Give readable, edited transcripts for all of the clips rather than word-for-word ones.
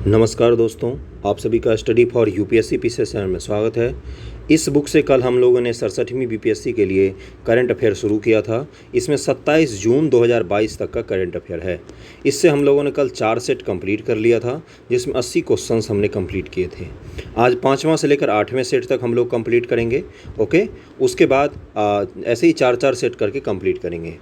नमस्कार दोस्तों, आप सभी का study for UPSC PCS channel में स्वागत है। इस बुक से कल हम लोगों ने 67वीं बीपीएससी के लिए करंट अफेयर शुरू किया था। इसमें 27 जून 2022 तक का करंट अफेयर है। इससे हम लोगों ने कल 4 सेट कंप्लीट कर लिया था, जिसमें 80 क्वेश्चंस हमने कंप्लीट किए थे। आज 5वां से लेकर 8वें सेट तक हम लोग कंप्लीट करेंगे। ओके, उसके बाद ऐसे ही 4-4 सेट करके कंप्लीट करेंगे।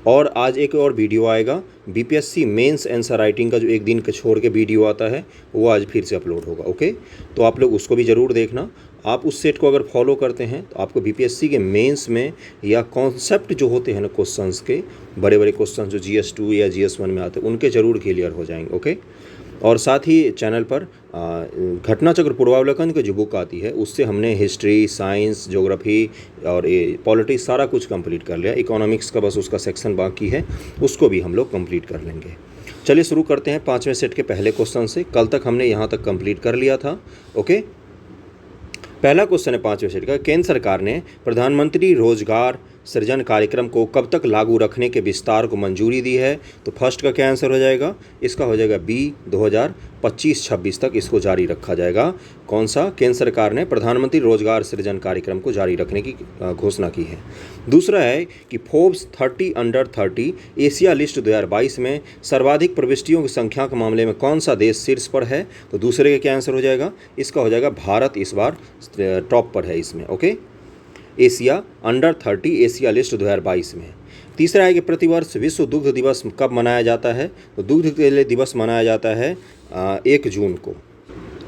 और आज एक और वीडियो आएगा, बीपीएससी मेंस आंसर राइटिंग का, जो एक दिन का छोड़ के वीडियो आता है, वो आज फिर से अपलोड होगा। ओके, तो आप लोग उसको भी ज़रूर देखना। आप उस सेट को अगर फॉलो करते हैं तो आपको बीपीएससी के मेंस में या कॉन्सेप्ट जो होते हैं ना क्वेश्चंस के, बड़े बड़े क्वेश्चन जो जीएस 2 या जीएस 1 में आते हैं, उनके ज़रूर क्लियर हो जाएंगे। ओके, और साथ ही चैनल पर घटना चक्र पूर्वावलोकन की जो बुक आती है, उससे हमने हिस्ट्री, साइंस, ज्योग्राफी और पॉलिटिक्स सारा कुछ कंप्लीट कर लिया। इकोनॉमिक्स का बस उसका सेक्शन बाकी है, उसको भी हम लोग कंप्लीट कर लेंगे। चलिए शुरू करते हैं 5वें सेट के पहले क्वेश्चन से। कल तक हमने यहाँ तक कंप्लीट कर लिया था। ओके, पहला क्वेश्चन है 5वें सेट का। केंद्र सरकार ने प्रधानमंत्री रोजगार सृजन कार्यक्रम को कब तक लागू रखने के विस्तार को मंजूरी दी है? तो फर्स्ट का क्या आंसर हो जाएगा? इसका हो जाएगा बी, 2025-26 तक इसको जारी रखा जाएगा। कौन सा? केंद्र सरकार ने प्रधानमंत्री रोजगार सृजन कार्यक्रम को जारी रखने की घोषणा की है। दूसरा है कि फोर्ब्स 30 अंडर 30 एशिया लिस्ट 2022 में सर्वाधिक प्रविष्टियों की संख्या के मामले में कौन सा देश शीर्ष पर है? तो दूसरे का क्या आंसर हो जाएगा? इसका हो जाएगा भारत इस बार टॉप पर है इसमें। Okay, Asia under 30 Asia list 2022 में। तीसरा है कि प्रतिवर्ष विश्व दुग्ध दिवस कब मनाया जाता है? तो दुग्ध के लिए दिवस मनाया जाता है 1 जून को।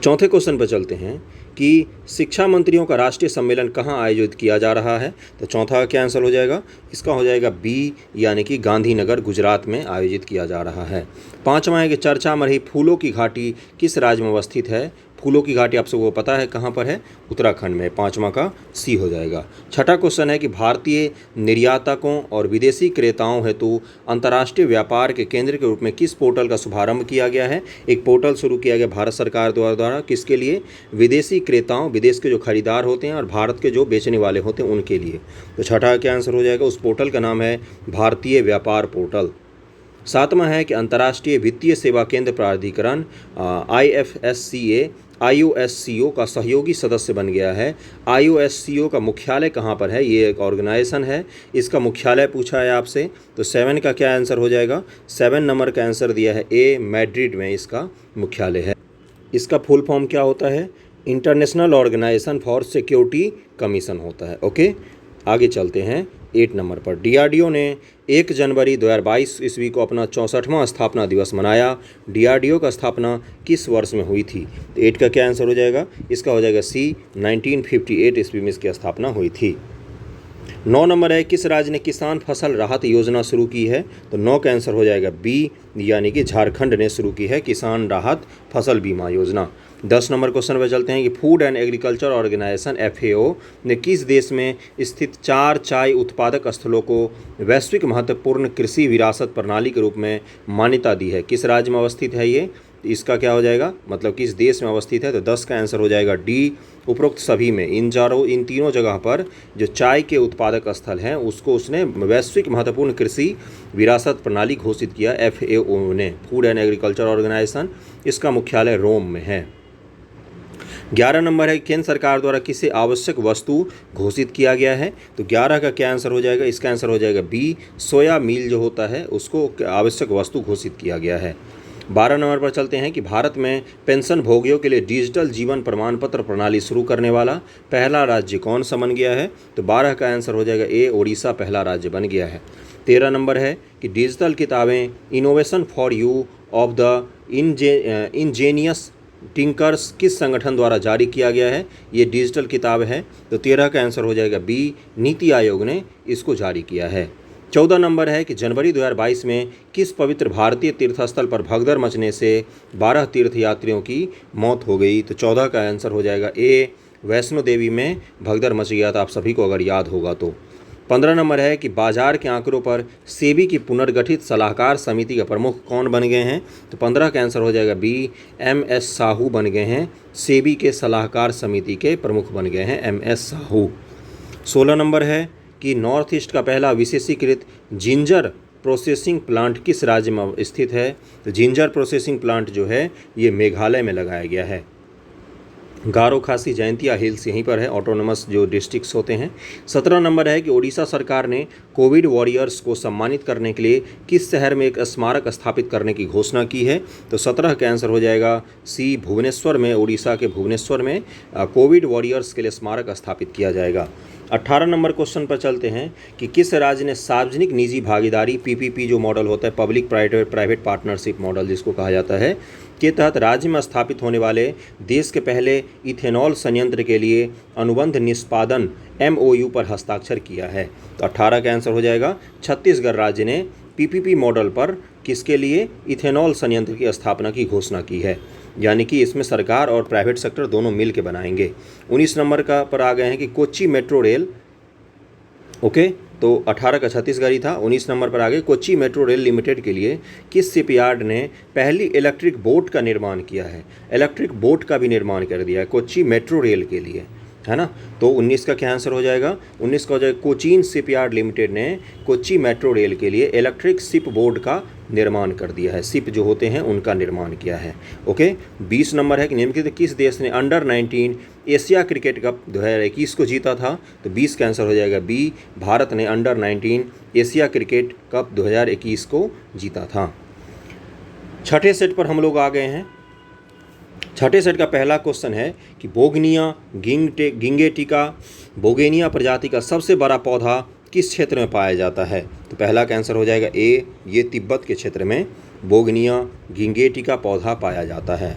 चौथे क्वेश्चन पर चलते हैं कि शिक्षा मंत्रियों का राष्ट्रीय सम्मेलन कहाँ आयोजित किया जा रहा है? तो चौथा का क्या आंसर हो जाएगा? इसका हो जाएगा बी, यानी कि गांधीनगर, गुजरात में आयोजित किया जा रहा है। पांचवा है कि चर्चा में रही फूलों की घाटी किस राज्य में अवस्थित है? फूलों की घाटी आप सबको पता है कहाँ पर है? उत्तराखंड में। पांचवा का सी हो जाएगा। छठा क्वेश्चन है कि भारतीय निर्यातकों और विदेशी क्रेताओं हेतु अंतर्राष्ट्रीय व्यापार के केंद्र के रूप में किस पोर्टल का शुभारंभ किया गया है? एक पोर्टल शुरू किया गया भारत सरकार द्वारा। किसके लिए? विदेशी क्रेताओं, विदेश के जो खरीदार होते हैं और भारत के जो बेचने वाले होते हैं उनके लिए। तो छठा क्या आंसर हो जाएगा? उस पोर्टल का नाम है भारतीय व्यापार पोर्टल। सातवां है कि अंतर्राष्ट्रीय वित्तीय सेवा केंद्र प्राधिकरण IFSCA IOSCO का सहयोगी सदस्य बन गया है। IOSCO का मुख्यालय कहाँ पर है? ये एक ऑर्गेनाइजेशन है, इसका मुख्यालय पूछा है आपसे। तो 7 का क्या आंसर हो जाएगा? 7 नंबर का आंसर दिया है ए, मैड्रिड में इसका मुख्यालय है। इसका फुल फॉर्म क्या होता है? International organization for security commission होता है। ओके, आगे चलते हैं 8 नंबर पर। DRDO ने 1 जनवरी 2022 ईस्वी को अपना 64वां स्थापना दिवस मनाया। DRDO का स्थापना किस वर्ष में हुई थी? तो 8 का क्या आंसर हो जाएगा? इसका हो जाएगा सी, 1958 ईस्वी में इसकी स्थापना हुई थी। 9 नंबर है, किस राज्य ने किसान फसल राहत योजना शुरू की है? तो 9 का आंसर हो जाएगा बी, यानी कि झारखंड ने शुरू की है किसान राहत फसल बीमा योजना। 10 नंबर क्वेश्चन पर चलते हैं कि food and agriculture organization FAO ने किस देश में स्थित 4 चाय उत्पादक स्थलों को वैश्विक महत्वपूर्ण कृषि विरासत प्रणाली के रूप में मान्यता दी है? किस राज्य में अवस्थित है ये? इसका क्या हो जाएगा, मतलब किस देश में अवस्थित है? तो 10 का आंसर हो जाएगा डी, उपरोक्त सभी में। इन तीनों जगह पर जो चाय के उत्पादक स्थल हैं उसको उसने वैश्विक महत्वपूर्ण कृषि विरासत प्रणाली घोषित किया FAO ने, फूड एंड एग्रीकल्चर ऑर्गेनाइजेशन। इसका मुख्यालय रोम में है। 11 नंबर है, केंद्र सरकार द्वारा किसे आवश्यक वस्तु घोषित किया गया है? तो 11 का क्या आंसर हो जाएगा? इसका आंसर हो जाएगा बी, सोया मील जो होता है उसको आवश्यक वस्तु घोषित किया गया है। 12 नंबर पर चलते हैं कि भारत में पेंशन भोगियों के लिए डिजिटल जीवन प्रमाण पत्र प्रणाली शुरू करने वाला पहला राज्य कौन सा बन गया है? तो 12 का आंसर हो जाएगा ए, ओडिशा पहला राज्य बन गया है। 13 नंबर है कि डिजिटल किताबें innovation for you of the Angénieux tinkers किस संगठन द्वारा जारी किया गया है? ये डिजिटल किताब है। तो 13 का आंसर हो जाएगा बी, नीति आयोग ने इसको जारी किया है। 14 नंबर है कि जनवरी 2022 में किस पवित्र भारतीय तीर्थस्थल पर भगदड़ मचने से 12 तीर्थयात्रियों की मौत हो गई? तो 14 का आंसर हो जाएगा ए, वैष्णो देवी में भगदड़ मच गया था, आप सभी को अगर याद होगा तो। 15 नंबर है कि बाजार के आंकड़ों पर सेबी की पुनर्गठित सलाहकार समिति के प्रमुख कौन बन गए हैं? तो 15 का आंसर हो जाएगा बी, MS साहू बन गए हैं, सेबी के सलाहकार समिति के प्रमुख बन गए हैं MS साहू। 16 नंबर है कि नॉर्थ ईस्ट का पहला विशेषीकृत जिंजर प्रोसेसिंग प्लांट किस राज्य में स्थित है? तो जिंजर प्रोसेसिंग प्लांट जो है ये मेघालय में लगाया गया है। गारो खासी जयंतिया हिल्स यहीं पर है, ऑटोनोमस जो डिस्ट्रिक्ट्स होते हैं। 17 नंबर है कि ओडिशा सरकार ने कोविड वॉरियर्स को सम्मानित करने के लिए किस शहर में एक स्मारक स्थापित करने की घोषणा की है? तो 17 का आंसर हो जाएगा सी, भुवनेश्वर में, ओडिशा के भुवनेश्वर में कोविड वॉरियर्स के लिए स्मारक स्थापित किया जाएगा। 18 नंबर क्वेश्चन पर चलते हैं कि किस राज्य ने सार्वजनिक निजी भागीदारी पीपीपी जो मॉडल होता है, पब्लिक प्राइवेट पार्टनरशिप मॉडल जिसको कहा जाता है, के तहत राज्य में स्थापित होने वाले देश के पहले इथेनॉल संयंत्र के लिए अनुबंध निष्पादन MOU पर हस्ताक्षर किया है? तो 18 का आंसर हो जाएगा छत्तीसगढ़ राज्य ने पीपीपी मॉडल पर किसके लिए? इथेनॉल संयंत्र की स्थापना की घोषणा की है, यानी कि इसमें सरकार और प्राइवेट सेक्टर दोनों मिल के बनाएंगे। 19 नंबर का पर आ गए हैं कि कोच्चि मेट्रो रेल, ओके, तो 18 का छत्तीसगढ़ ही था। 19 नंबर पर आ गए कोच्चि मेट्रो रेल लिमिटेड के लिए किस शिपयार्ड ने पहली इलेक्ट्रिक बोट का निर्माण किया है? इलेक्ट्रिक बोट का भी निर्माण कर दिया है कोच्चि मेट्रो रेल के लिए, है ना। तो 19 का क्या आंसर हो जाएगा? 19 का हो जाएगा कोचीन शिपयार्ड लिमिटेड ने कोच्चि मेट्रो रेल के लिए इलेक्ट्रिक शिप बोर्ड का निर्माण कर दिया है, शिप जो होते हैं उनका निर्माण किया है। ओके, 20 नंबर है कि निम्नलिखित किस देश ने अंडर 19 एशिया क्रिकेट कप 2021 को जीता था? तो 20 का आंसर हो जाएगा बी, भारत ने अंडर 19 एशिया क्रिकेट कप 2021 को जीता था। छठे सेट पर हम लोग आ गए हैं। छठे सेट का पहला क्वेश्चन है कि बोगनिया गिंगेटिका बोगेनिया प्रजाति का सबसे बड़ा पौधा किस क्षेत्र में पाया जाता है? तो पहला का आंसर हो जाएगा ए, ये तिब्बत के क्षेत्र में बोगनिया गिंगेटिका पौधा पाया जाता है।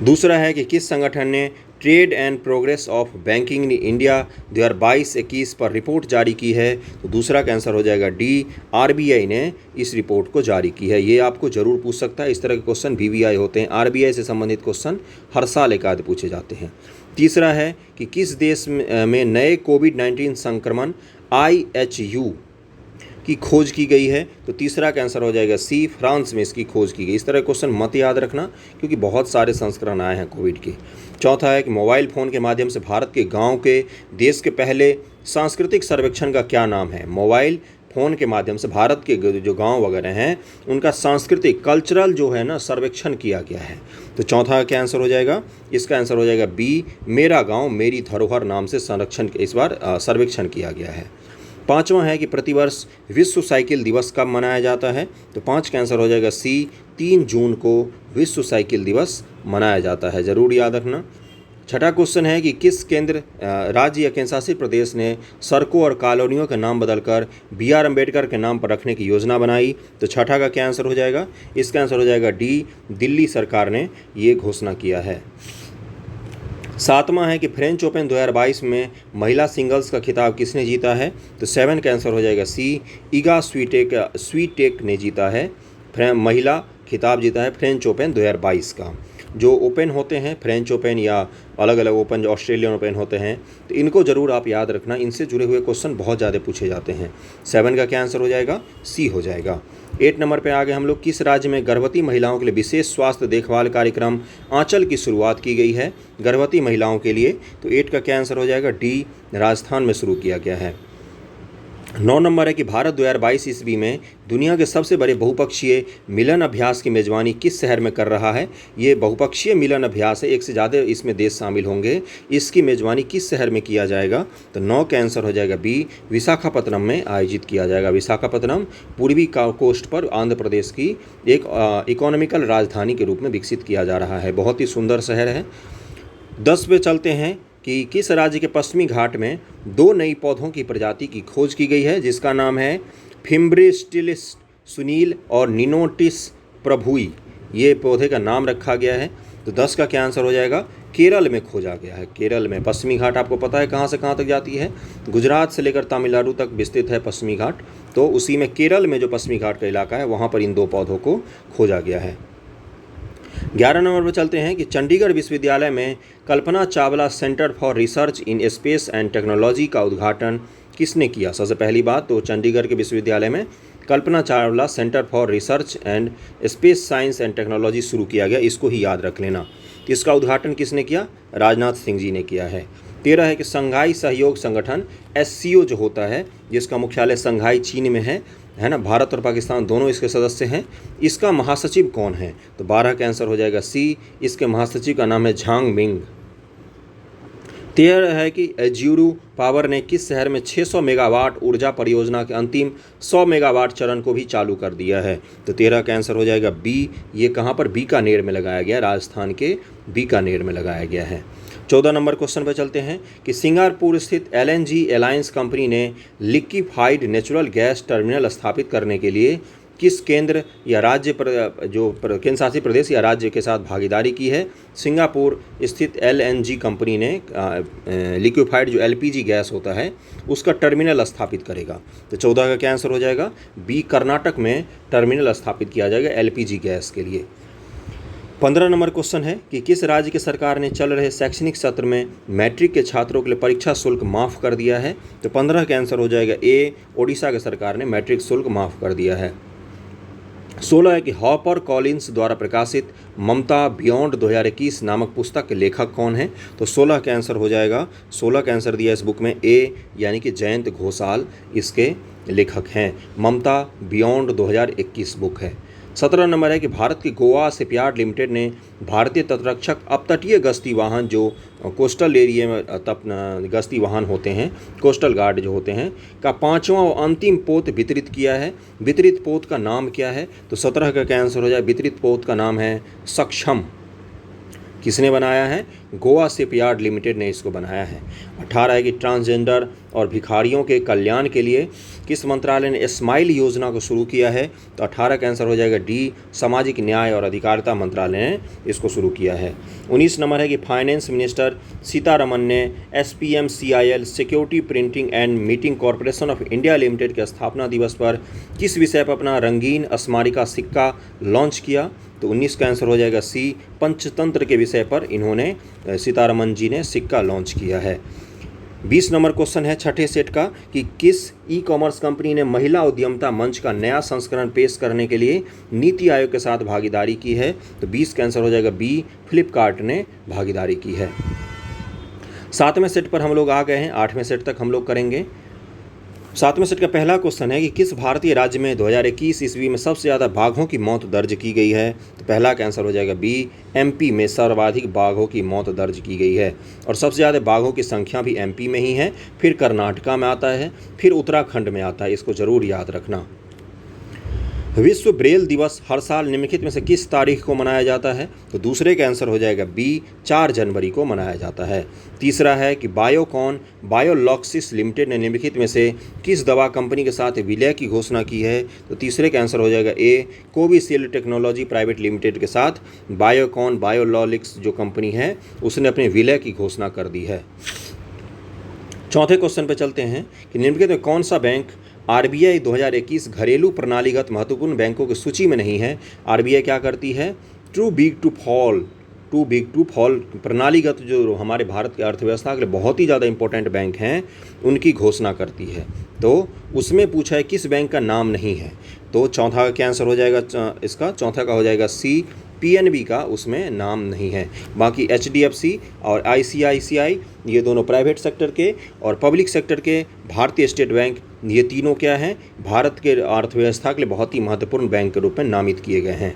दूसरा है कि किस संगठन ने trade and progress of banking India 2022-21 पर रिपोर्ट जारी की है? तो दूसरा का आंसर हो जाएगा डी, RBI ने इस रिपोर्ट को जारी की है। ये आपको जरूर पूछ सकता है, इस तरह के क्वेश्चन VVI होते हैं, RBI से संबंधित क्वेश्चन हर साल एक आध पूछे जाते हैं। तीसरा है कि किस देश में नए कोविड-19 संक्रमण IHU की खोज की गई है? तो तीसरा का आंसर हो जाएगा सी, फ्रांस में इसकी खोज की गई। इस तरह क्वेश्चन मत याद रखना क्योंकि बहुत सारे संस्करण आए हैं कोविड के। चौथा है कि मोबाइल फ़ोन के माध्यम से भारत के गांव के देश के पहले सांस्कृतिक सर्वेक्षण का क्या नाम है? मोबाइल फ़ोन के माध्यम से भारत के जो गांव वगैरह हैं उनका सांस्कृतिक कल्चरल जो है ना सर्वेक्षण किया गया है। तो चौथा क्या आंसर हो जाएगा? इसका आंसर हो जाएगा बी, मेरा गाँव मेरी धरोहर नाम से संरक्षण इस बार सर्वेक्षण किया गया है। पाँचवां है कि प्रतिवर्ष विश्व साइकिल दिवस कब मनाया जाता है? तो 5 का आंसर हो जाएगा सी, 3 जून को विश्व साइकिल दिवस मनाया जाता है, ज़रूर याद रखना। छठा क्वेश्चन है कि किस केंद्र राज्य या केंद्र शासित प्रदेश ने सड़कों और कॉलोनियों के नाम बदलकर BR अम्बेडकर के नाम पर रखने की योजना बनाई? तो छठा का क्या आंसर हो जाएगा? इसका आंसर हो जाएगा डी, दिल्ली सरकार ने ये घोषणा किया है। सातवां है कि फ्रेंच ओपन 2022 में महिला सिंगल्स का खिताब किसने जीता है? तो 7 का आंसर हो जाएगा सी, ईगा स्वीटेक ने जीता है, महिला खिताब जीता है फ्रेंच ओपन 2022 का। जो ओपन होते हैं फ्रेंच ओपन या अलग अलग ओपन जो ऑस्ट्रेलियन ओपन होते हैं, तो इनको ज़रूर आप याद रखना, इनसे जुड़े हुए क्वेश्चन बहुत ज़्यादा पूछे जाते हैं। 7 का क्या आंसर हो जाएगा? सी हो जाएगा। 8 नंबर पे आगे हम लोग किस राज्य में गर्भवती महिलाओं के लिए विशेष स्वास्थ्य देखभाल कार्यक्रम आंचल की शुरुआत की गई है गर्भवती महिलाओं के लिए? तो 8 का क्या आंसर हो जाएगा? डी, राजस्थान में शुरू किया गया है। 9 नंबर है कि भारत 2022 ईस्वी में दुनिया के सबसे बड़े बहुपक्षीय मिलन अभ्यास की मेज़बानी किस शहर में कर रहा है? ये बहुपक्षीय मिलन अभ्यास है, एक से ज़्यादा इसमें देश शामिल होंगे। इसकी मेज़बानी किस शहर में किया जाएगा? तो 9 का आंसर हो जाएगा बी, विशाखापत्तनम में आयोजित किया जाएगा। विशाखापत्तनम पूर्वी कोस्ट पर आंध्र प्रदेश की एक इकोनॉमिकल राजधानी के रूप में विकसित किया जा रहा है, बहुत ही सुंदर शहर है। 10 पे चलते हैं कि किस राज्य के पश्चिमी घाट में 2 नई पौधों की प्रजाति की खोज की गई है जिसका नाम है फिम्ब्रिस्टिलिस सुनील और निनोटिस प्रभुई। ये पौधे का नाम रखा गया है। तो 10 का क्या आंसर हो जाएगा? केरल में खोजा गया है। केरल में पश्चिमी घाट आपको पता है कहाँ से कहाँ तक जाती है, गुजरात से लेकर तमिलनाडु तक विस्तृत है पश्चिमी घाट, तो उसी में केरल में जो पश्चिमी घाट का इलाका है वहाँ पर इन 2 पौधों को खोजा गया है। 11 नंबर पर चलते हैं कि चंडीगढ़ विश्वविद्यालय में Kalpana Chawla centre for research in space and technology का उद्घाटन किसने किया? सबसे पहली बात तो चंडीगढ़ के विश्वविद्यालय में Kalpana Chawla centre for research and space science and technology शुरू किया गया, इसको ही याद रख लेना। इसका उद्घाटन किसने किया? राजनाथ सिंह जी ने किया है। 13 है कि संघाई सहयोग संगठन SCO जो होता है जिसका मुख्यालय संघाई चीन में है, है ना। भारत और पाकिस्तान दोनों इसके सदस्य हैं। इसका महासचिव कौन है? तो 12 का आंसर हो जाएगा सी, इसके महासचिव का नाम है झांग मिंग। 13 है कि एज्यूरू पावर ने किस शहर में 600 मेगावाट ऊर्जा परियोजना के अंतिम 100 मेगावाट चरण को भी चालू कर दिया है? तो 13 का आंसर हो जाएगा बी। ये कहाँ पर? बीकानेर में लगाया गया, राजस्थान के बीकानेर में लगाया गया है। 14 नंबर क्वेश्चन पर चलते हैं कि सिंगापुर स्थित LNG अलायंस कंपनी ने लिक्विफाइड नेचुरल गैस टर्मिनल स्थापित करने के लिए किस केंद्र या राज्य केंद्र शासित प्रदेश या राज्य के साथ भागीदारी की है? सिंगापुर स्थित LNG कंपनी ने लिक्विफाइड जो LPG गैस होता है उसका टर्मिनल स्थापित करेगा। तो 14 का क्या आंसर हो जाएगा? बी, कर्नाटक में टर्मिनल स्थापित किया जाएगा LPG गैस के लिए। 15 नंबर क्वेश्चन है कि किस राज्य की सरकार ने चल रहे शैक्षणिक सत्र में मैट्रिक के छात्रों के लिए परीक्षा शुल्क माफ़ कर दिया है? तो 15 का आंसर हो जाएगा ए, ओडिशा की सरकार ने मैट्रिक शुल्क माफ़ कर दिया है। 16 है कि हॉपर कॉलिंस द्वारा प्रकाशित ममता बियॉन्ड 2021 नामक पुस्तक के लेखक कौन है? तो 16 का आंसर हो जाएगा, 16 का आंसर दिया इस बुक में ए, यानी कि जयंत घोषाल इसके लेखक हैं। ममता बियॉन्ड 2021 बुक है। 17 नंबर है कि भारत की गोवा शिपयार्ड लिमिटेड ने भारतीय तटरक्षक अपतटीय गश्ती वाहन जो कोस्टल एरिया में गश्ती वाहन होते हैं, कोस्टल गार्ड जो होते हैं, का 5वां और अंतिम पोत वितरित किया है। वितरित पोत का नाम क्या है? तो 17 का क्या आंसर हो जाए? वितरित पोत का नाम है सक्षम। किसने बनाया है? गोवा शिपयार्ड लिमिटेड ने इसको बनाया है। 18 है कि ट्रांसजेंडर और भिखारियों के कल्याण के लिए किस मंत्रालय ने स्माइल योजना को शुरू किया है? तो 18 का आंसर हो जाएगा डी, सामाजिक न्याय और अधिकारिता मंत्रालय ने इसको शुरू किया है। 19 नंबर है कि फाइनेंस मिनिस्टर सीतारमन ने SPMCIL security printing and meeting corporation of India limited के स्थापना दिवस पर किस विषय पर अपना रंगीन स्मारिका सिक्का लॉन्च किया? तो 19 का आंसर हो जाएगा सी, पंचतंत्र के विषय पर इन्होंने सीतारमन जी ने सिक्का लॉन्च किया है। 20 नंबर क्वेश्चन है छठे सेट का कि किस ई-कॉमर्स कंपनी ने महिला उद्यमिता मंच का नया संस्करण पेश करने के लिए नीति आयोग के साथ भागीदारी की है? तो 20 का आंसर हो जाएगा बी, फ्लिपकार्ट ने भागीदारी की है। 7वें सेट पर हम लोग आ गए हैं, 8वें सेट तक हम लोग करेंगे। 7वें सेट का पहला क्वेश्चन है कि किस भारतीय राज्य में 2021 ईस्वी में सबसे ज़्यादा बाघों की मौत दर्ज की गई है? तो पहला का आंसर हो जाएगा बी, MP में सर्वाधिक बाघों की मौत दर्ज की गई है। और सबसे ज़्यादा बाघों की संख्या भी MP में ही है, फिर कर्नाटका में आता है, फिर उत्तराखंड में आता है। इसको ज़रूर याद रखना। विश्व ब्रेल दिवस हर साल निम्नलिखित में से किस तारीख को मनाया जाता है? तो दूसरे का आंसर हो जाएगा बी, 4 जनवरी को मनाया जाता है। तीसरा है कि बायोकॉन बायोलॉक्सिस लिमिटेड ने निम्नलिखित में से किस दवा कंपनी के साथ विलय की घोषणा की है? तो तीसरे का आंसर हो जाएगा ए, कोविशील्ड टेक्नोलॉजी प्राइवेट लिमिटेड के साथ बायोकॉन बायोलॉजिक्स जो कंपनी है उसने अपने विलय की घोषणा कर दी है। चौथे क्वेश्चन पर चलते हैं कि निम्नलिखित में कौन सा बैंक RBI 2021 घरेलू प्रणालीगत महत्वपूर्ण बैंकों की सूची में नहीं है? RBI क्या करती है? टू बिग टू फॉल प्रणालीगत जो हमारे भारत की अर्थव्यवस्था के लिए बहुत ही ज़्यादा इंपॉर्टेंट बैंक हैं उनकी घोषणा करती है। तो उसमें पूछा है किस बैंक का नाम नहीं है? तो चौथा का क्या आंसर हो जाएगा इसका? चौथा का हो जाएगा सी, PNB का उसमें नाम नहीं है। बाकी HDFC और ICICI ये दोनों प्राइवेट सेक्टर के और पब्लिक सेक्टर के, भारतीय स्टेट बैंक ये तीनों क्या हैं? भारत के अर्थव्यवस्था के लिए बहुत ही महत्वपूर्ण बैंक के रूप में नामित किए गए हैं।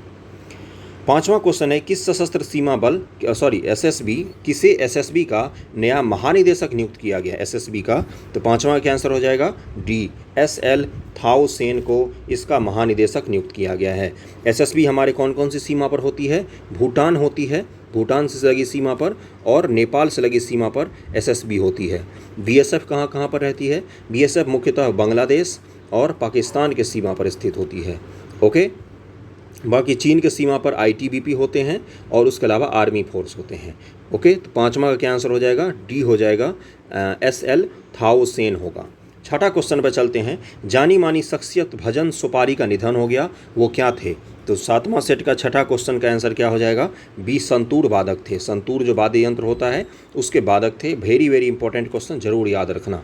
5वां क्वेश्चन है किस सशस्त्र सीमा बल SSB किसे SSB का नया महानिदेशक नियुक्त किया गया? SSB का, तो 5वां का आंसर हो जाएगा डी, SL थाउसेन को इसका महानिदेशक नियुक्त किया गया है। SSB हमारे कौन कौन सी सीमा पर होती है? भूटान होती है, भूटान से लगी सीमा पर, और नेपाल से लगी सीमा पर SSB होती है। BSF कहाँ पर रहती है? BSF मुख्यतः बांग्लादेश और पाकिस्तान के सीमा पर स्थित होती है। ओके, बाकी चीन के सीमा पर ITBP होते हैं और उसके अलावा आर्मी फोर्स होते हैं। ओके, तो 5वां का क्या आंसर हो जाएगा? डी हो जाएगा, SL थाउसेन होगा। छठा क्वेश्चन पर चलते हैं। जानी मानी शख्सियत भजन सुपारी का निधन हो गया, वो क्या थे? तो 7वां सेट का छठा क्वेश्चन का आंसर क्या हो जाएगा? बी, संतूर वादक थे। संतूर जो वाद्य यंत्र होता है उसके वादक थे। वेरी वेरी इंपॉर्टेंट क्वेश्चन, जरूर याद रखना।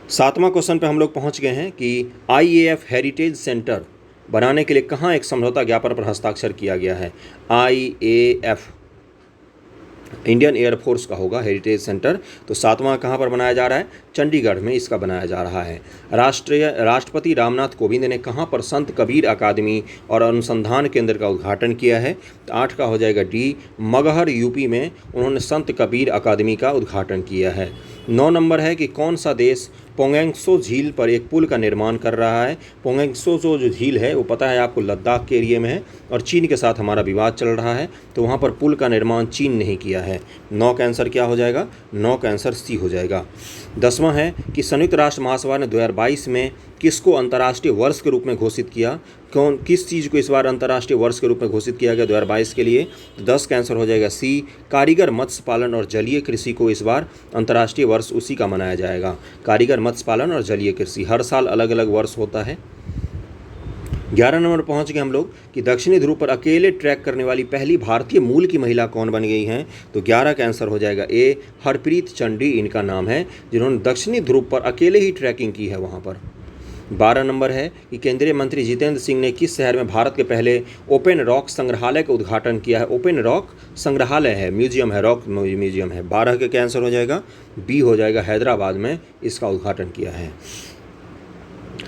7वां क्वेश्चन पे हम लोग पहुंच गए हैं कि IAF हेरिटेज सेंटर बनाने के लिए कहाँ एक समझौता ज्ञापन पर हस्ताक्षर किया गया है? IAF इंडियन एयरफोर्स का होगा हेरिटेज सेंटर। तो 7वां कहाँ पर बनाया जा रहा है? चंडीगढ़ में इसका बनाया जा रहा है। राष्ट्रपति रामनाथ कोविंद ने कहाँ पर संत कबीर अकादमी और अनुसंधान केंद्र का उद्घाटन किया है? तो 8 का हो जाएगा डी, मगहर यूपी में उन्होंने संत कबीर अकादमी का उद्घाटन किया है। 9 नंबर है कि कौन सा देश पोंगेंगसो झील पर एक पुल का निर्माण कर रहा है? पोंगेंगसो जो झील है वो पता है आपको लद्दाख के एरिया में है और चीन के साथ हमारा विवाद चल रहा है, तो वहाँ पर पुल का निर्माण चीन ने ही किया है। 9 का आंसर क्या हो जाएगा? 9 का आंसर सी हो जाएगा। 10वां है कि संयुक्त राष्ट्र महासभा ने 2022 में किसको अंतर्राष्ट्रीय वर्ष के रूप में घोषित किया? किस चीज़ को इस बार अंतर्राष्ट्रीय वर्ष के रूप में घोषित किया गया 2022 के लिए? तो 10 का आंसर हो जाएगा सी, कारीगर मत्स्य पालन और जलीय कृषि को इस बार अंतर्राष्ट्रीय वर्ष उसी का मनाया जाएगा। कारीगर मत्स्य पालन और जलीय कृषि, हर साल अलग अलग वर्ष होता है। 11 नंबर पहुंच गए हम लोग कि दक्षिणी ध्रुव पर अकेले ट्रैक करने वाली पहली भारतीय मूल की महिला कौन बन गई हैं? तो 11 का आंसर हो जाएगा ए, हरप्रीत चंडी इनका नाम है, जिन्होंने दक्षिणी ध्रुव पर अकेले ही ट्रैकिंग की है वहाँ पर। 12 नंबर है कि केंद्रीय मंत्री जितेंद्र सिंह ने किस शहर में भारत के पहले ओपन रॉक संग्रहालय का उद्घाटन किया है? ओपन रॉक संग्रहालय है, म्यूजियम है, रॉक म्यूजियम है। 12 का क्या आंसर हो जाएगा? बी हो जाएगा, हैदराबाद में इसका उद्घाटन किया है।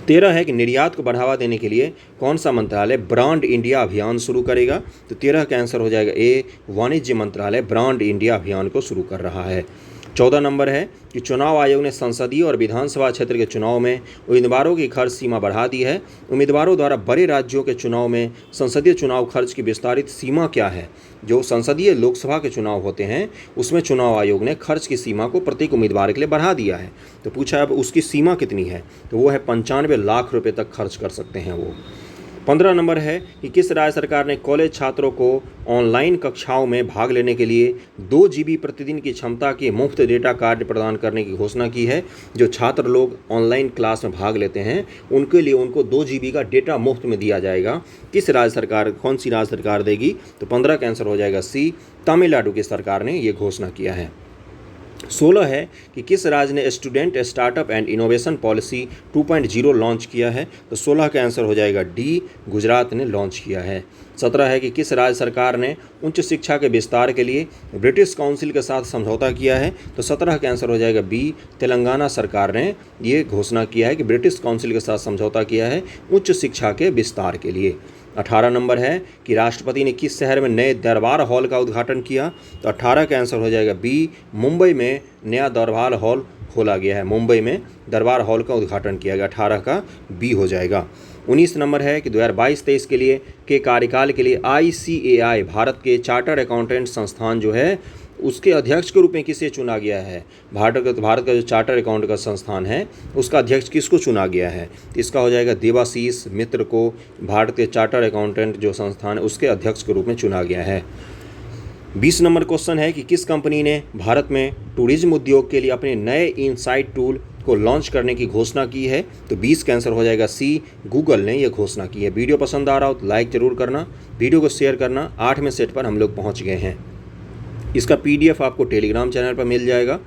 13 है कि निर्यात को बढ़ावा देने के लिए कौन सा मंत्रालय ब्रांड इंडिया अभियान शुरू करेगा? तो 13 का आंसर हो जाएगा ए, वाणिज्य मंत्रालय ब्रांड इंडिया अभियान को शुरू कर रहा है। 14 नंबर है कि चुनाव आयोग ने संसदीय और विधानसभा क्षेत्र के चुनाव में उम्मीदवारों की खर्च सीमा बढ़ा दी है। उम्मीदवारों द्वारा बड़े राज्यों के चुनाव में संसदीय चुनाव खर्च की विस्तारित सीमा क्या है? जो संसदीय लोकसभा के चुनाव होते हैं उसमें चुनाव आयोग ने खर्च की सीमा को प्रत्येक उम्मीदवार के लिए बढ़ा दिया है। तो पूछा अब उसकी सीमा कितनी है? तो वो है 95 लाख रुपये तक खर्च कर सकते हैं वो। 15 नंबर है कि किस राज्य सरकार ने कॉलेज छात्रों को ऑनलाइन कक्षाओं में भाग लेने के लिए 2 GB प्रतिदिन की क्षमता के मुफ्त डेटा कार्ड प्रदान करने की घोषणा की है? जो छात्र लोग ऑनलाइन क्लास में भाग लेते हैं उनके लिए उनको 2 GB का डेटा मुफ्त में दिया जाएगा। किस राज्य सरकार, कौन सी राज्य सरकार देगी? तो 15 का आंसर हो जाएगा सी, तमिलनाडु की सरकार ने ये घोषणा किया है। 16 है कि किस राज्य ने student startup and innovation policy 2.0 launch किया है? तो 16 का आंसर हो जाएगा डी, गुजरात ने लॉन्च किया है। 17 है कि किस राज्य सरकार ने उच्च शिक्षा के विस्तार के लिए ब्रिटिश काउंसिल के साथ समझौता किया है? तो 17 का आंसर हो जाएगा बी, तेलंगाना सरकार ने ये घोषणा किया है कि ब्रिटिश काउंसिल के साथ समझौता किया है उच्च शिक्षा के विस्तार के लिए। 18 नंबर है कि राष्ट्रपति ने किस शहर में नए दरबार हॉल का उद्घाटन किया? तो 18 का आंसर हो जाएगा बी, मुंबई में नया दरबार हॉल खोला गया है। मुंबई में दरबार हॉल का उद्घाटन किया गया। 18 का बी हो जाएगा। 19 नंबर है कि 2022-23 के कार्यकाल के लिए ICAI भारत के चार्टर्ड अकाउंटेंट संस्थान जो है उसके अध्यक्ष के रूप में किसे चुना गया है? भारत का जो चार्टर्ड अकाउंट का संस्थान है उसका अध्यक्ष किसको चुना गया है? तो इसका हो जाएगा देवाशीष मित्र को भारत के चार्टर्ड अकाउंटेंट जो संस्थान है उसके अध्यक्ष के रूप में चुना गया है। 20 नंबर क्वेश्चन है कि किस कंपनी ने भारत में टूरिज्म उद्योग के लिए अपने नए इनसाइट टूल को लॉन्च करने की घोषणा की है? तो 20 का आंसर हो जाएगा सी, गूगल ने यह घोषणा की है। वीडियो पसंद आ रहा हो तो लाइक जरूर करना, वीडियो को शेयर करना। 8वें सेट पर हम लोग पहुँच गए हैं। इसका PDF आपको टेलीग्राम चैनल पर मिल जाएगा।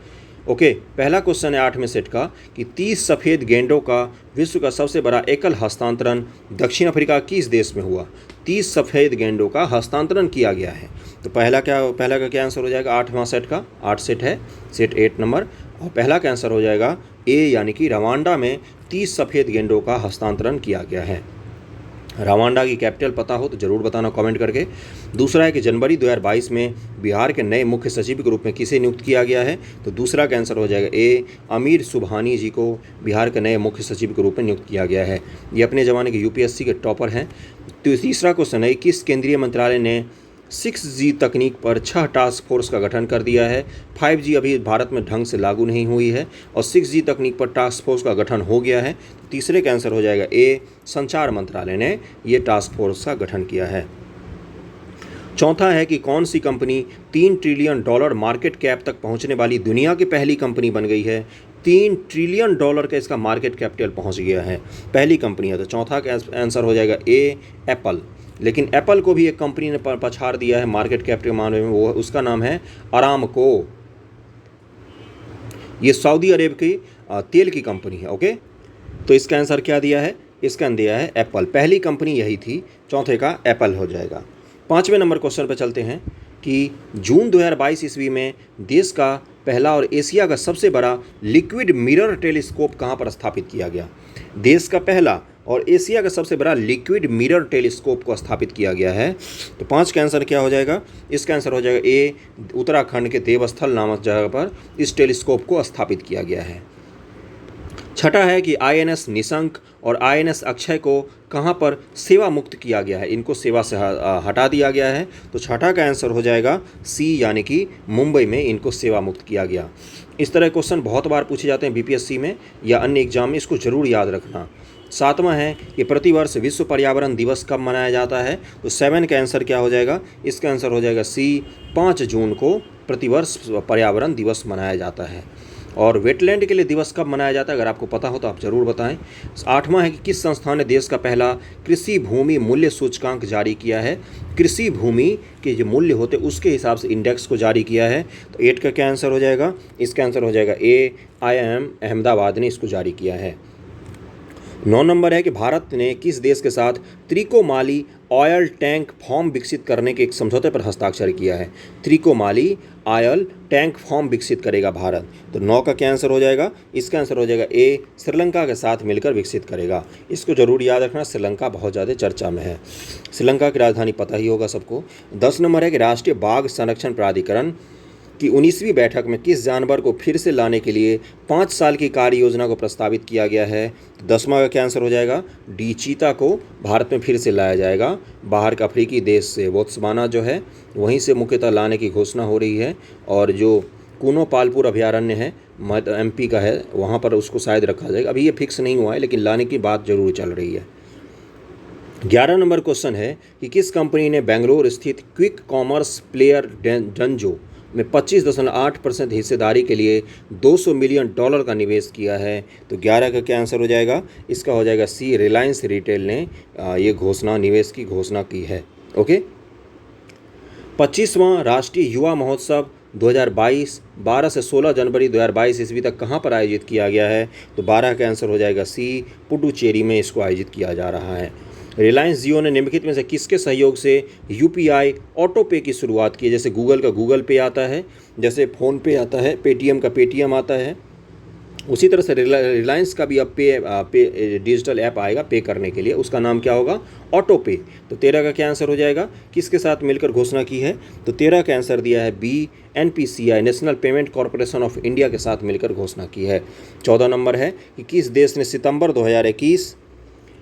ओके, पहला क्वेश्चन है 8वें सेट का कि 30 सफ़ेद गेंडों का विश्व का सबसे बड़ा एकल हस्तांतरण दक्षिण अफ्रीका किस देश में हुआ? 30 सफ़ेद गेंडों का हस्तांतरण किया गया है। तो पहला का क्या आंसर हो जाएगा? 8वां सेट का, 8 सेट है, सेट 8 नंबर, और पहला का आंसर हो जाएगा ए, यानी कि रवांडा में 30 सफ़ेद गेंडों का हस्तांतरण किया गया है। रवांडा की कैपिटल पता हो तो ज़रूर बताना कमेंट करके। दूसरा है कि जनवरी 2022 में बिहार के नए मुख्य सचिव के रूप में किसे नियुक्त किया गया है? तो दूसरा का आंसर हो जाएगा ए, अमीर सुबहानी जी को बिहार के नए मुख्य सचिव के रूप में नियुक्त किया गया है। ये अपने ज़माने के UPSC के टॉपर हैं। तो तीसरा क्वेश्चन है किस केंद्रीय मंत्रालय ने 6G तकनीक पर 6 टास्क फोर्स का गठन कर दिया है? 5G अभी भारत में ढंग से लागू नहीं हुई है और 6G तकनीक पर टास्क फोर्स का गठन हो गया है। तीसरे का आंसर हो जाएगा ए, संचार मंत्रालय ने ये टास्क फोर्स का गठन किया है। चौथा है कि कौन सी कंपनी $3 ट्रिलियन मार्केट कैप तक पहुंचने वाली दुनिया की पहली कंपनी बन गई है? $3 ट्रिलियन का इसका मार्केट कैपिटल पहुंच गया है, पहली कंपनी है। तो चौथा का आंसर हो जाएगा ए, एप्पल। लेकिन एप्पल को भी एक कंपनी ने पछाड़ दिया है मार्केट कैप के मामले में, वो उसका नाम है अरामको। ये सऊदी अरेब की तेल की कंपनी है। ओके, तो इसका आंसर क्या दिया है? इसका दिया है एप्पल, पहली कंपनी यही थी। चौथे का एप्पल हो जाएगा। 5वें नंबर क्वेश्चन पर चलते हैं कि जून 2022 ईस्वी में देश का पहला और एशिया का सबसे बड़ा लिक्विड मिरर टेलीस्कोप कहाँ पर स्थापित किया गया? देश का पहला और एशिया का सबसे बड़ा लिक्विड मिरर टेलीस्कोप को स्थापित किया गया है। तो 5 का आंसर क्या हो जाएगा? इसका आंसर हो जाएगा ए, उत्तराखंड के देवस्थल नामक जगह पर इस टेलीस्कोप को स्थापित किया गया है। छठा है कि आईएनएस निशंक और आईएनएस अक्षय को कहाँ पर सेवा मुक्त किया गया है? इनको सेवा से हटा दिया गया है। तो छठा का आंसर हो जाएगा सी, यानी कि मुंबई में इनको सेवा मुक्त किया गया। इस तरह क्वेश्चन बहुत बार पूछे जाते हैं बीपीएससी में या अन्य एग्जाम में, इसको जरूर याद रखना। 7वां है कि प्रतिवर्ष विश्व पर्यावरण दिवस कब मनाया जाता है? तो 7 का आंसर क्या हो जाएगा? इसका आंसर हो जाएगा सी, 5 जून को प्रतिवर्ष पर्यावरण दिवस मनाया जाता है। और वेटलैंड के लिए दिवस कब मनाया जाता है? अगर आपको पता हो तो आप ज़रूर बताएं। 8वां है कि किस संस्थान ने देश का पहला कृषि भूमि मूल्य सूचकांक जारी किया है? कृषि भूमि के जो मूल्य होते हैं उसके हिसाब से इंडेक्स को जारी किया है। तो 8 का क्या आंसर हो जाएगा? इसका आंसर हो जाएगा ए, IIM अहमदाबाद ने इसको जारी किया है। 9 नंबर है कि भारत ने किस देश के साथ त्रिकोमाली ऑयल टैंक फॉर्म विकसित करने के एक समझौते पर हस्ताक्षर किया है? त्रिकोमाली ऑयल टैंक फॉर्म विकसित करेगा भारत। तो 9 का क्या आंसर हो जाएगा? इसका आंसर हो जाएगा ए, श्रीलंका के साथ मिलकर विकसित करेगा। इसको जरूर याद रखना, श्रीलंका बहुत ज़्यादा चर्चा में है। श्रीलंका की राजधानी पता ही होगा सबको। 10 नंबर है कि राष्ट्रीय बाघ संरक्षण प्राधिकरण की 19वीं बैठक में किस जानवर को फिर से लाने के लिए 5 साल की कार्य योजना को प्रस्तावित किया गया है? तो 10वां का क्या आंसर हो जाएगा? डी, चीता को भारत में फिर से लाया जाएगा। बाहर का अफ्रीकी देश से बोत्सवाना जो है वहीं से मुख्यतः लाने की घोषणा हो रही है। और जो कूनो पालपुर अभयारण्य है MP का है, वहाँ पर उसको शायद रखा जाएगा। अभी ये फिक्स नहीं हुआ है, लेकिन लाने की बात जरूर चल रही है। 11 नंबर क्वेश्चन है कि किस कंपनी ने बेंगलोर स्थित क्विक कॉमर्स प्लेयर डंजो में 25.8% हिस्सेदारी के लिए $200 मिलियन का निवेश किया है? तो 11 का क्या आंसर हो जाएगा? इसका हो जाएगा सी, रिलायंस रिटेल ने ये निवेश की घोषणा की है। ओके। 25वां राष्ट्रीय युवा महोत्सव 2022 12 से 16 जनवरी 2022 ईस्वी तक कहाँ पर आयोजित किया गया है? तो 12 का आंसर हो जाएगा सी, पुडुचेरी में इसको आयोजित किया जा रहा है। रिलायंस जियो ने निम्नलिखित में से किसके सहयोग से UPI ऑटो पे की शुरुआत की? जैसे गूगल का गूगल पे आता है, जैसे फ़ोन पे आता है, पेटीएम का पेटीएम आता है, उसी तरह से रिलायंस का भी अब पे डिजिटल ऐप आएगा पे करने के लिए। उसका नाम क्या होगा? ऑटो पे। तो 13 का क्या आंसर हो जाएगा? किसके साथ मिलकर घोषणा की है? तो 13 का आंसर दिया है B, NPCI national payment corporation of India के साथ मिलकर घोषणा की है। 14 नंबर है कि किस देश ने सितंबर 2021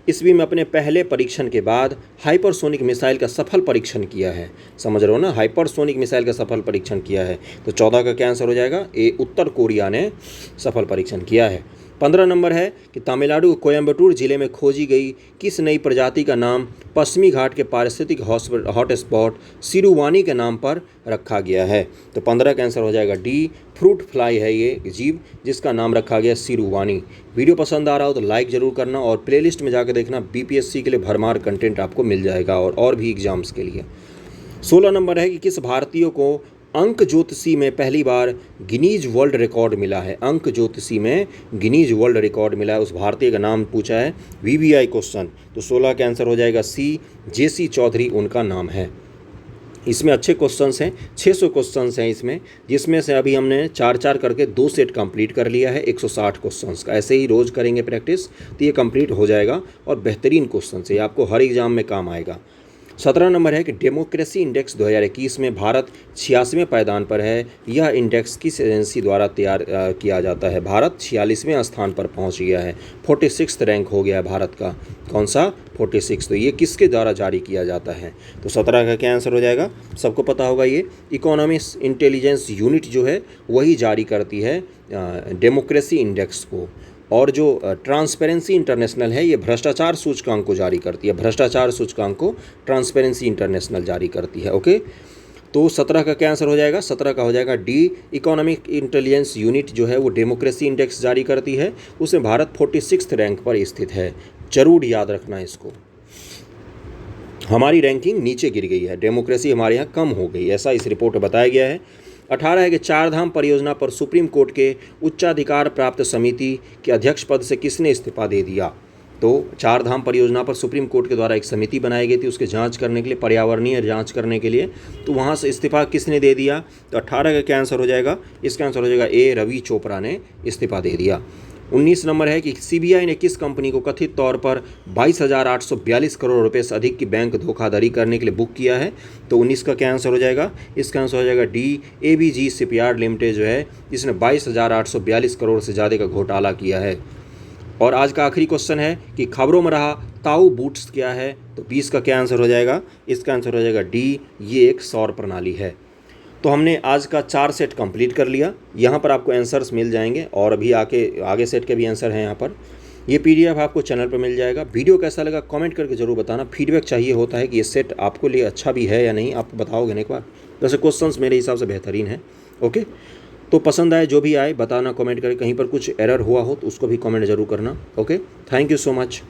ईस्वी में अपने पहले परीक्षण के बाद हाइपरसोनिक मिसाइल का सफल परीक्षण किया है? समझ रहे हो ना, हाइपरसोनिक मिसाइल का सफल परीक्षण किया है। तो 14 का क्या आंसर हो जाएगा? ए, उत्तर कोरिया ने सफल परीक्षण किया है। 15 नंबर है कि तमिलनाडु कोयम्बटूर जिले में खोजी गई किस नई प्रजाति का नाम पश्चिमी घाट के पारिस्थितिक हॉटस्पॉट सिरुवानी के नाम पर रखा गया है? तो 15 का आंसर हो जाएगा डी, फ्रूट फ्लाई है ये जीव जिसका नाम रखा गया सिरुवानी। वीडियो पसंद आ रहा हो तो लाइक ज़रूर करना और प्लेलिस्ट में जाकर देखना, BPSC के लिए भरमार कंटेंट आपको मिल जाएगा और भी एग्जाम्स के लिए। 16 नंबर है कि किस भारतीय को अंक ज्योतिषी में पहली बार गिनीज वर्ल्ड रिकॉर्ड मिला है? अंक ज्योतिषी में गिनीज वर्ल्ड रिकॉर्ड मिला है, उस भारतीय का नाम पूछा है, VVI क्वेश्चन। तो 16 का आंसर हो जाएगा सी, JC चौधरी उनका नाम है। इसमें अच्छे क्वेश्चंस हैं, 600 क्वेश्चंस हैं इसमें, जिसमें से अभी हमने 4-4 करके 2 सेट कंप्लीट कर लिया है 160 क्वेश्चंस का। ऐसे ही रोज़ करेंगे प्रैक्टिस तो ये कंप्लीट हो जाएगा और बेहतरीन क्वेश्चन है, आपको हर एग्जाम में काम आएगा। 17 नंबर है कि डेमोक्रेसी इंडेक्स 2021 में भारत 86वें पायदान पर है। यह इंडेक्स किस एजेंसी द्वारा तैयार किया जाता है? भारत 46वें स्थान पर पहुंच गया है, 46th रैंक हो गया है भारत का। कौन सा? 46। तो ये किसके द्वारा जारी किया जाता है? तो 17 का क्या आंसर हो जाएगा? सबको पता होगा, ये इकोनॉमिक्स इंटेलिजेंस यूनिट जो है वही जारी करती है डेमोक्रेसी इंडेक्स को। और जो ट्रांसपेरेंसी इंटरनेशनल है ये भ्रष्टाचार सूचकांक को जारी करती है, भ्रष्टाचार सूचकांक को ट्रांसपेरेंसी इंटरनेशनल जारी करती है। ओके, तो 17 का क्या आंसर हो जाएगा? 17 का हो जाएगा डी, इकोनॉमिक इंटेलिजेंस यूनिट जो है वो डेमोक्रेसी इंडेक्स जारी करती है, उसमें भारत 46th रैंक पर स्थित है। जरूर याद रखना इसको। हमारी रैंकिंग नीचे गिर गई है, डेमोक्रेसी हमारे यहाँ कम हो गई, ऐसा इस रिपोर्ट में बताया गया है। 18 है कि चारधाम परियोजना पर सुप्रीम कोर्ट के उच्चाधिकार प्राप्त समिति के अध्यक्ष पद से किसने इस्तीफा दे दिया? तो चार धाम परियोजना पर सुप्रीम कोर्ट के द्वारा एक समिति बनाई गई थी उसके जांच करने के लिए, पर्यावरणीय जांच करने के लिए। तो वहाँ से इस्तीफा किसने दे दिया? तो 18 का क्या आंसर हो जाएगा? इसका आंसर हो जाएगा ए, रवि चोपड़ा ने इस्तीफा दे दिया। 19 नंबर है कि सीबीआई ने किस कंपनी को कथित तौर पर 22,842 करोड़ रुपए से अधिक की बैंक धोखाधड़ी करने के लिए बुक किया है? तो 19 का क्या आंसर हो जाएगा? इसका आंसर हो जाएगा डी, एबीजी शिपयार्ड लिमिटेड जो है, जिसने 22,842 करोड़ से ज़्यादा का घोटाला किया है। और आज का आखिरी क्वेश्चन है कि खबरों में रहा ताऊ बूट्स क्या है? तो 20 का क्या आंसर हो जाएगा? इसका आंसर हो जाएगा डी, ये एक सौर प्रणाली है। तो हमने आज का 4 सेट कंप्लीट कर लिया। यहाँ पर आपको आंसर्स मिल जाएंगे और अभी आगे सेट के भी आंसर हैं यहाँ पर। ये पीडीएफ आपको चैनल पर मिल जाएगा। वीडियो कैसा लगा कमेंट करके ज़रूर बताना। फीडबैक चाहिए होता है कि ये सेट आपको लिए अच्छा भी है या नहीं, आप बताओगे ना एक बार। वैसे क्वेश्चंस मेरे हिसाब से बेहतरीन है। ओके, तो पसंद आए जो भी आए बताना कमेंट करके। कहीं पर कुछ एरर हुआ हो तो उसको भी कमेंट ज़रूर करना। Okay, thank you so much.